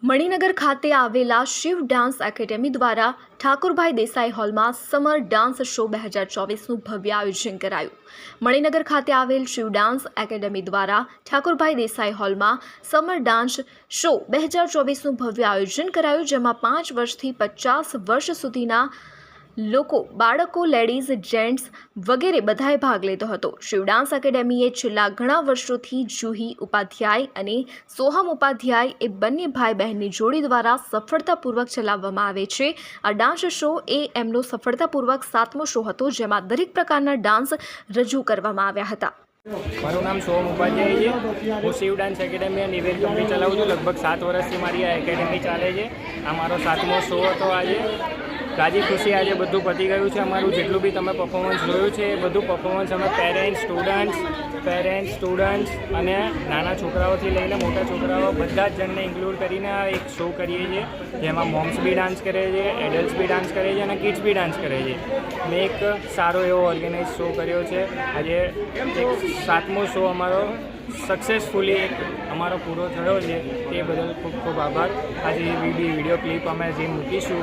મણિનગર ખાતે આવેલા Shiv dance academy દ્વારા ઠાકુરભાઈ દેસાઈ હોલમાં સમર ડાન્સ શો 2024નું ભવ્ય આયોજન કરાયું। મણિનગર ખાતે આવેલ શિવ ડાન્સ એકેડેમી દ્વારા ઠાકુરભાઈ દેસાઈ હોલમાં સમર ડાન્સ શો 2024નું ભવ્ય આયોજન કરાયું, જેમાં 5 વર્ષથી 50 વર્ષ સુધીના લોકો, બાળકો, લેડીઝ, જેન્ટ્સ વગેરે બધાએ ભાગ લીધો હતો। શિવ ડાન્સ એકેડેમીએ છેલ્લા ઘણા વર્ષોથી જૂહી ઉપાધ્યાય અને સોહમ ઉપાધ્યાય એ બંને ભાઈ બહેનની જોડી દ્વારા સફળતાપૂર્વક ચલાવવામાં આવે છે। આ ડાન્સ શો એ એમનો સફળતાપૂર્વક 7મો શો હતો, જેમાં દરેક પ્રકારના ડાન્સ રજૂ કરવામાં આવ્યા હતા। મારું નામ સોહમ ઉપાધ્યાય છે। હું શિવ ડાન્સ એકેડેમી નિવેદ કંપની ચલાવું છું। લગભગ 7 વર્ષથી મારી આ એકેડેમી ચાલે છે। આ મારો 7મો શો હતો। આજે રાજી ખુશી આજે બધું પતી ગયું છે। અમારું જેટલું બી તમે પરફોર્મન્સ જોયું છે એ બધું પરફોર્મન્સ અમે પેરેન્ટ્સ, સ્ટુડન્ટ્સ અને નાના છોકરાઓથી લઈને મોટા છોકરાઓ બધા જ જણને ઇન્ક્લુડ કરીને આ એક શો કરીએ છીએ, જેમાં મોમ્સ બી ડાન્સ કરે છે, એડલ્ટ્સ બી ડાન્સ કરે છે અને કિડ્સ બી ડાન્સ કરે છે। મેં એક સારો એવો ઓર્ગેનાઇઝ શો કર્યો છે। આજે એક 7મો શો અમારો સક્સેસફુલી અમારો પૂરો થયો છે। તે બદલ ખૂબ ખૂબ આભાર। આજે વિડીયો ક્લિપ અમે જે મૂકીશું